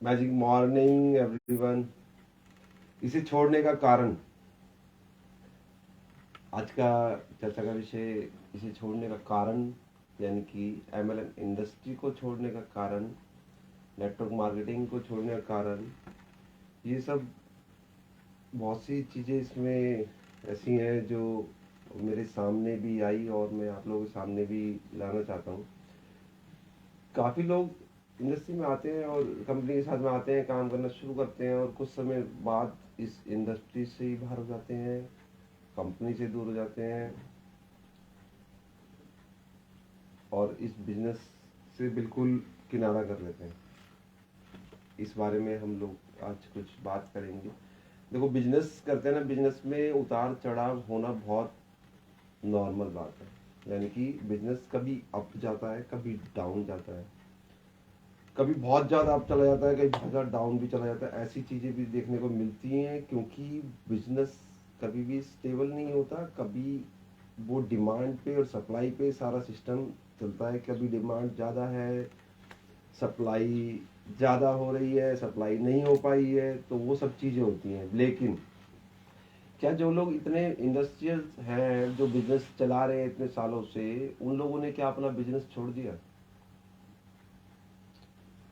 Magic morning everyone. इसे छोड़ने का कारण, आज का चर्चा का विषय इसे छोड़ने का कारण, यानी कि एमएलएम इंडस्ट्री को छोड़ने का कारण, नेटवर्क मार्केटिंग को छोड़ने का कारण, ये सब बहुत सी चीज़ें इसमें ऐसी हैं जो मेरे सामने भी आई और मैं आप लोगों के सामने भी लाना चाहता हूँ। काफ़ी लोग इंडस्ट्री में आते हैं और कंपनी के साथ में आते हैं, काम करना शुरू करते हैं और कुछ समय बाद इस इंडस्ट्री से ही बाहर हो जाते हैं, कंपनी से दूर हो जाते हैं और इस बिजनेस से बिल्कुल किनारा कर लेते हैं। इस बारे में हम लोग आज कुछ बात करेंगे। देखो, बिजनेस करते हैं ना, बिजनेस में उतार चढ़ाव होना बहुत नॉर्मल बात है। यानी कि बिजनेस कभी अप जाता है, कभी डाउन जाता है, कभी बहुत ज़्यादा अप चला जाता है, कभी बहुत ज़्यादा डाउन भी चला जाता है। ऐसी चीज़ें भी देखने को मिलती हैं क्योंकि बिजनेस कभी भी स्टेबल नहीं होता। कभी वो डिमांड पे और सप्लाई पे सारा सिस्टम चलता है। कभी डिमांड ज़्यादा है, सप्लाई ज़्यादा हो रही है, सप्लाई नहीं हो पाई है, तो वो सब चीज़ें होती हैं। लेकिन क्या जो लोग इतने इंडस्ट्रियल हैं, जो बिजनेस चला रहे हैं इतने सालों से, उन लोगों ने क्या अपना बिजनेस छोड़ दिया?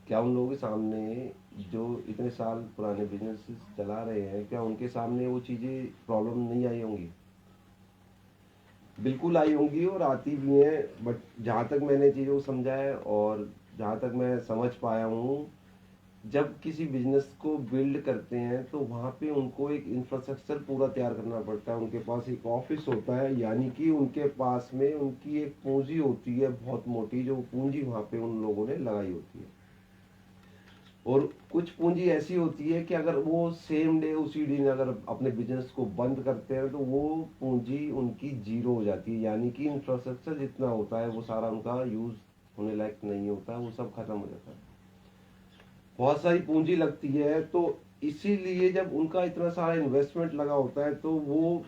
क्या उन लोगों के सामने, जो इतने साल पुराने बिजनेस चला रहे हैं, क्या उनके सामने वो चीज़ें प्रॉब्लम नहीं आई होंगी? बिल्कुल आई होंगी और आती भी हैं। बट जहाँ तक मैंने चीज़ों को समझा है और जहाँ तक मैं समझ पाया हूँ, जब किसी बिजनेस को बिल्ड करते हैं तो वहाँ पे उनको एक इंफ्रास्ट्रक्चर पूरा तैयार करना पड़ता है। उनके पास एक ऑफिस होता है, यानी कि उनके पास में उनकी एक पूंजी होती है बहुत मोटी, जो पूंजी वहाँ पे उन लोगों ने लगाई होती है। और कुछ पूंजी ऐसी होती है कि अगर वो सेम डे उसी दिन अगर अपने बिजनेस को बंद करते हैं तो वो पूंजी उनकी जीरो हो जाती है। यानी कि इंफ्रास्ट्रक्चर जितना होता है वो सारा उनका यूज होने लायक नहीं होता, वो सब खत्म हो जाता है। बहुत सारी पूंजी लगती है, तो इसीलिए जब उनका इतना सारा इन्वेस्टमेंट लगा होता है तो वो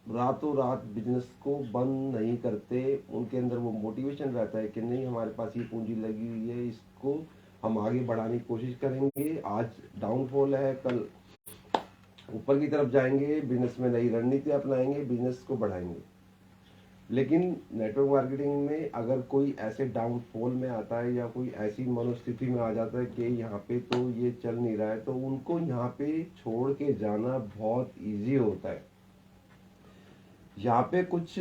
रातों रात बिजनेस को बंद नहीं करते। उनके अंदर वो मोटिवेशन रहता है कि नहीं, हमारे पास ये पूंजी लगी हुई है, इसको हम आगे बढ़ाने की कोशिश करेंगे। आज डाउनफॉल है, कल ऊपर की तरफ जाएंगे, बिजनेस में नई रणनीति अपनाएंगे, बिजनेस को बढ़ाएंगे। लेकिन नेटवर्क मार्केटिंग में अगर कोई ऐसे डाउनफॉल में आता है या कोई ऐसी मनोस्थिति में आ जाता है कि यहाँ पे तो ये चल नहीं रहा है, तो उनको यहाँ पे छोड़ के जाना बहुत इजी होता है। यहाँ पे कुछ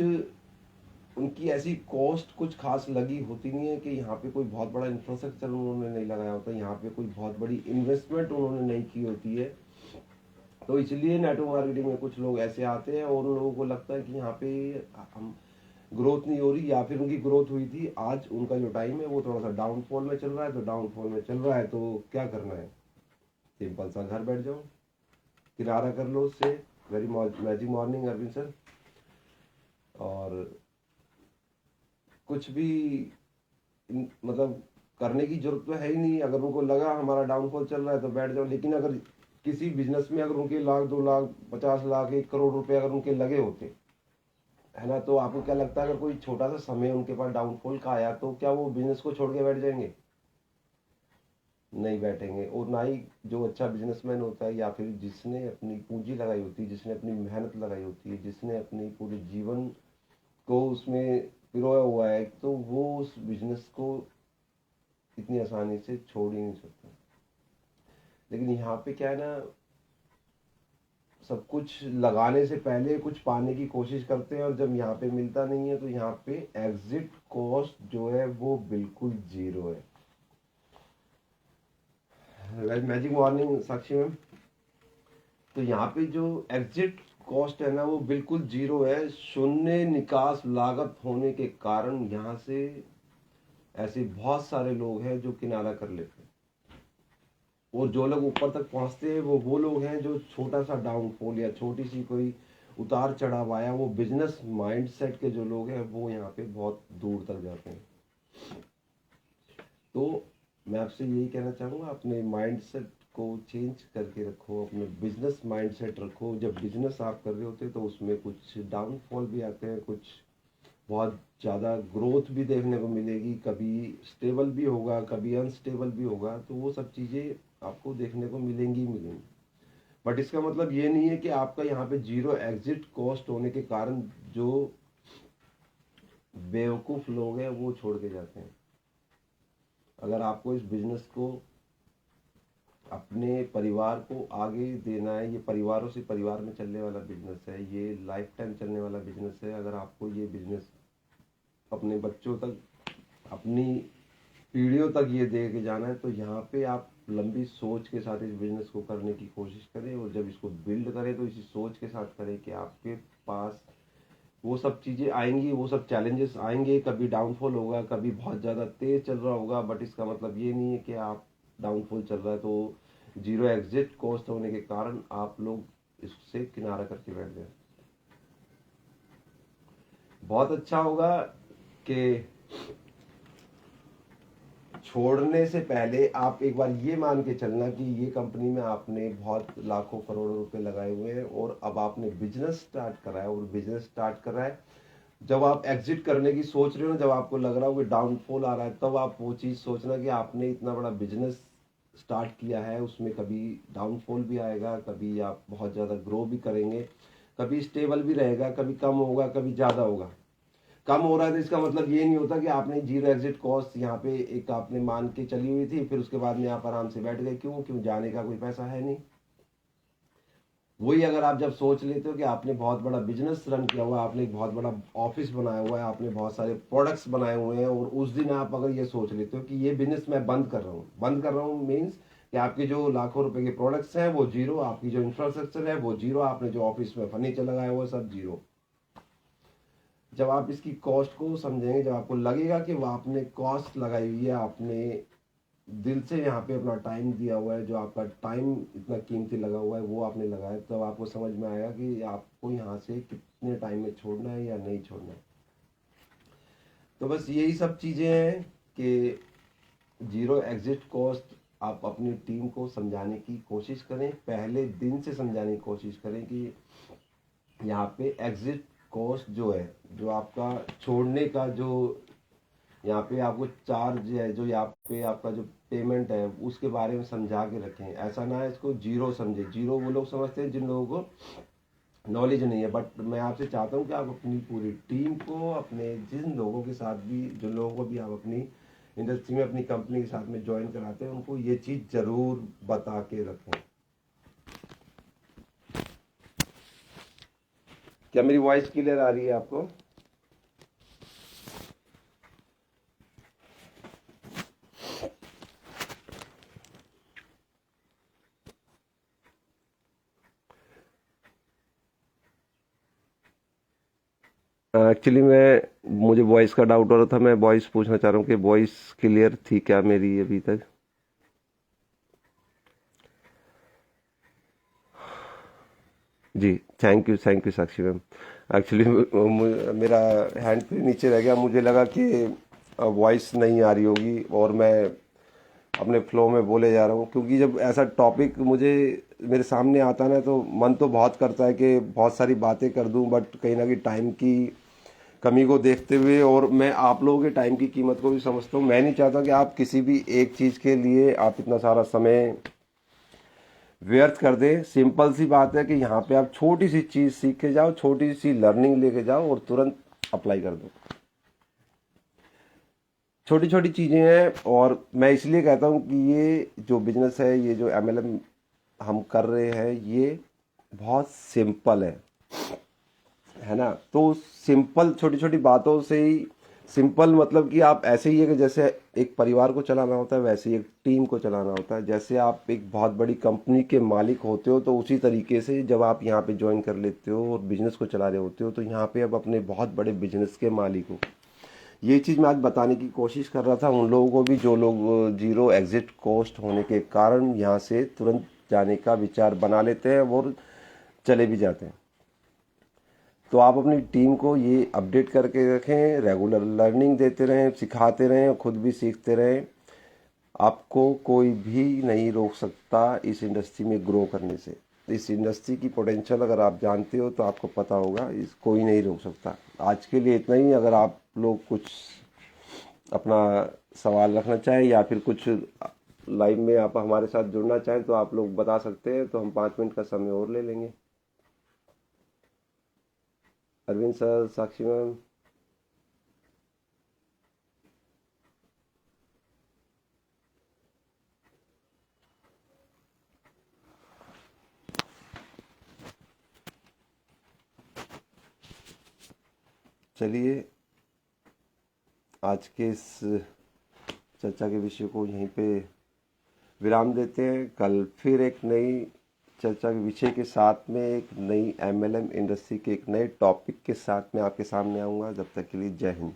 उनकी ऐसी कॉस्ट कुछ खास लगी होती नहीं है कि यहाँ पे कोई बहुत बड़ा इंफ्रास्ट्रक्चर उन्होंने नहीं लगाया होता, यहाँ पे कोई बहुत बड़ी इन्वेस्टमेंट उन्होंने नहीं की होती है। तो इसलिए नेटवर्क मार्केटिंग में कुछ लोग ऐसे आते हैं और उन लोगों को लगता है कि यहाँ पे हम ग्रोथ नहीं हो रही, या फिर उनकी ग्रोथ हुई थी, आज उनका जो टाइम है वो थोड़ा सा डाउनफॉल में चल रहा है। तो डाउनफॉल में चल रहा है तो क्या करना है? सिंपल सा, घर बैठ जाओ, किनारा कर लो उससे। Very magic morning Arvind sir. और कुछ भी मतलब करने की जरूरत तो है ही नहीं। अगर उनको लगा हमारा डाउनफॉल चल रहा है तो बैठ जाओ। लेकिन अगर किसी बिजनेस में अगर उनके लाख, 2 लाख, 50 लाख, 1 करोड़ रुपए अगर उनके लगे होते, है ना, तो आपको क्या लगता है अगर कोई छोटा सा समय उनके पास डाउनफॉल का आया तो क्या वो बिजनेस को छोड़ के बैठ जाएंगे? नहीं बैठेंगे। और ना ही जो अच्छा बिजनेसमैन होता है या फिर जिसने अपनी पूंजी लगाई होती है, जिसने अपनी मेहनत लगाई होती है, जिसने अपनी पूरे जीवन को उसमें पिरोया हुआ है, तो वो उस बिजनेस को इतनी आसानी से छोड़ ही नहीं सकता। लेकिन यहाँ पे क्या है ना, सब कुछ लगाने से पहले कुछ पाने की कोशिश करते हैं और जब यहाँ पे मिलता नहीं है तो यहाँ पे एग्जिट कॉस्ट जो है वो बिल्कुल जीरो है। मैजिक मॉर्निंग साक्षी मैम, तो यहाँ पे जो एग्जिट कॉस्ट है ना वो बिल्कुल जीरो है। शून्य निकास लागत होने के कारण यहाँ से ऐसे बहुत सारे लोग हैं जो किनारा कर लेते हैं। और जो लोग ऊपर तक पहुंचते हैं वो लोग हैं जो छोटा सा डाउनफॉल या छोटी सी कोई उतार चढ़ाव आया, वो बिजनेस माइंडसेट के जो लोग हैं वो यहाँ पे बहुत दूर तक जाते हैं। तो मैं आपसे यही कहना चाहूँगा, अपने माइंडसेट को चेंज करके रखो, अपने बिजनेस माइंडसेट रखो। जब बिजनेस आप कर रहे होते हैं तो उसमें कुछ डाउनफॉल भी आते हैं, कुछ बहुत ज़्यादा ग्रोथ भी देखने को मिलेगी, कभी स्टेबल भी होगा, कभी अनस्टेबल भी होगा, तो वो सब चीज़ें आपको देखने को मिलेंगी ही मिलेंगी। बट इसका मतलब ये नहीं है कि आपका यहाँ पे जीरो एग्जिट कॉस्ट होने के कारण जो बेवकूफ़ लोग हैं वो छोड़ के जाते हैं। अगर आपको इस बिजनेस को अपने परिवार को आगे देना है, ये परिवारों से परिवार में चलने वाला बिजनेस है, ये लाइफ टाइम चलने वाला बिजनेस है। अगर आपको ये बिजनेस अपने बच्चों तक, अपनी पीढ़ियों तक ये दे के जाना है, तो यहाँ पे आप लंबी सोच के साथ इस बिजनेस को करने की कोशिश करें। और जब इसको बिल्ड करें तो इसी सोच के साथ करें कि आपके पास वो सब चीज़ें आएंगी, वो सब चैलेंजेस आएंगे, कभी डाउनफॉल होगा, कभी बहुत ज़्यादा तेज चल रहा होगा, बट इसका मतलब ये नहीं है कि आप डाउनफॉल चल रहा है तो जीरो एग्जिट कॉस्ट होने के कारण आप लोग इससे किनारा करके बैठ जाए। बहुत अच्छा होगा कि छोड़ने से पहले आप एक बार ये मान के चलना कि ये कंपनी में आपने बहुत लाखों करोड़ों रुपए लगाए हुए हैं और अब आपने बिजनेस स्टार्ट करा है, और बिजनेस स्टार्ट कर रहा है। जब आप एग्जिट करने की सोच रहे हो ना, जब आपको लग रहा हो कि डाउनफॉल आ रहा है, तब आप वो चीज़ सोचना कि आपने इतना बड़ा बिजनेस स्टार्ट किया है, उसमें कभी डाउनफॉल भी आएगा, कभी आप बहुत ज़्यादा ग्रो भी करेंगे, कभी स्टेबल भी रहेगा, कभी कम होगा, कभी ज़्यादा होगा। कम हो रहा है तो इसका मतलब ये नहीं होता कि आपने जीरो एग्जिट कॉस्ट यहाँ पे एक आपने मान के चली हुई थी, फिर उसके बाद में आप आराम से बैठ गए। क्यों? क्यों जाने का कोई पैसा है नहीं। वही अगर आप जब सोच लेते हो कि आपने बहुत बड़ा बिजनेस रन किया हुआ है, आपने एक बहुत बड़ा ऑफिस बनाया हुआ है, आपने बहुत सारे प्रोडक्ट्स बनाए हुए हैं, और उस दिन आप अगर ये सोच लेते हो कि ये बिजनेस मैं बंद कर रहा हूँ, बंद कर रहा हूँ मीन्स कि आपके जो लाखों रुपए के प्रोडक्ट्स हैं वो जीरो, आपकी जो इंफ्रास्ट्रक्चर है वो जीरो, आपने जो ऑफिस में फर्नीचर लगाया हुआ है सब जीरो। जब आप इसकी कॉस्ट को समझेंगे, जब आपको लगेगा कि वो आपने कॉस्ट लगाई हुई है, आपने दिल से यहाँ पे अपना टाइम दिया हुआ है, जो आपका टाइम इतना कीमती लगा हुआ है वो आपने लगाया, तब आपको समझ में आएगा कि आपको यहाँ से कितने टाइम में छोड़ना है या नहीं छोड़ना है। तो बस यही सब चीज़ें हैं कि जीरो एग्जिट कॉस्ट आप अपनी टीम को समझाने की कोशिश करें, पहले दिन से समझाने की कोशिश करें कि यहाँ पे एग्जिट कॉस्ट जो है, जो आपका छोड़ने का जो यहाँ पे आपको चार्ज है, जो यहाँ पे आपका जो पेमेंट है उसके बारे में समझा के रखें। ऐसा ना है इसको जीरो समझे। जीरो वो लोग समझते हैं जिन लोगों को नॉलेज नहीं है। बट मैं आपसे चाहता हूँ कि आप अपनी पूरी टीम को, अपने जिन लोगों के साथ भी, जिन लोगों को भी आप अपनी इंडस्ट्री में, अपनी कंपनी के साथ में ज्वाइन कराते हैं, उनको ये चीज़ ज़रूर बता के रखें। क्या मेरी वॉइस क्लियर आ रही है आपको? एक्चुअली मुझे वॉइस का डाउट हो रहा था। मैं वॉइस पूछना चाह रहा हूँ कि वॉइस क्लियर थी क्या मेरी अभी तक? जी, thank you Sakshi ma'am. Actually मेरा हैंड फ्री नीचे रह गया, मुझे लगा कि वॉइस नहीं आ रही होगी और मैं अपने फ्लो में बोले जा रहा हूँ। क्योंकि जब ऐसा टॉपिक मुझे मेरे सामने आता है ना, तो मन तो बहुत करता है कि बहुत सारी बातें कर दूं, बट कहीं ना कहीं टाइम की कमी को देखते हुए, और मैं आप लोगों के टाइम की कीमत को भी समझता हूँ, मैं नहीं चाहता कि आप किसी भी एक चीज़ के लिए आप इतना सारा समय व्यर्थ कर दे। सिंपल सी बात है कि यहाँ पे आप छोटी सी चीज़ सीख के जाओ, छोटी सी लर्निंग लेके जाओ और तुरंत अप्लाई कर दो। छोटी छोटी चीज़ें हैं, और मैं इसलिए कहता हूँ कि ये जो बिजनेस है, ये जो एमएलएम हम कर रहे हैं, ये बहुत सिंपल है ना। तो सिंपल छोटी छोटी बातों से ही, सिंपल मतलब कि आप ऐसे ही है कि जैसे एक परिवार को चलाना होता है, वैसे ही एक टीम को चलाना होता है। जैसे आप एक बहुत बड़ी कंपनी के मालिक होते हो, तो उसी तरीके से जब आप यहाँ पे ज्वाइन कर लेते हो और बिजनेस को चला रहे होते हो, तो यहाँ पे अब अपने बहुत बड़े बिजनेस के मालिक हो। ये चीज़ मैं आज बताने की कोशिश कर रहा था उन लोगों को भी, जो लोग जीरो एग्जिट कॉस्ट होने के कारण यहाँ से तुरंत जाने का विचार बना लेते हैं और चले भी जाते हैं। तो आप अपनी टीम को ये अपडेट करके रखें, रेगुलर लर्निंग देते रहें, सिखाते रहें, खुद भी सीखते रहें। आपको कोई भी नहीं रोक सकता इस इंडस्ट्री में ग्रो करने से। इस इंडस्ट्री की पोटेंशियल अगर आप जानते हो तो आपको पता होगा, इस कोई नहीं रोक सकता। आज के लिए इतना ही। अगर आप लोग कुछ अपना सवाल रखना चाहें या फिर कुछ लाइव में आप हमारे साथ जुड़ना चाहें तो आप लोग बता सकते हैं, तो हम 5 मिनट का समय और ले लेंगे। अरविंद सर, साक्षी मैम। चलिए आज के इस चर्चा के विषय को यहीं पे विराम देते हैं। कल फिर एक नई चर्चा के विषय के साथ में, एक नई MLM इंडस्ट्री के एक नए टॉपिक के साथ में आपके सामने आऊँगा। जब तक के लिए जय हिंद।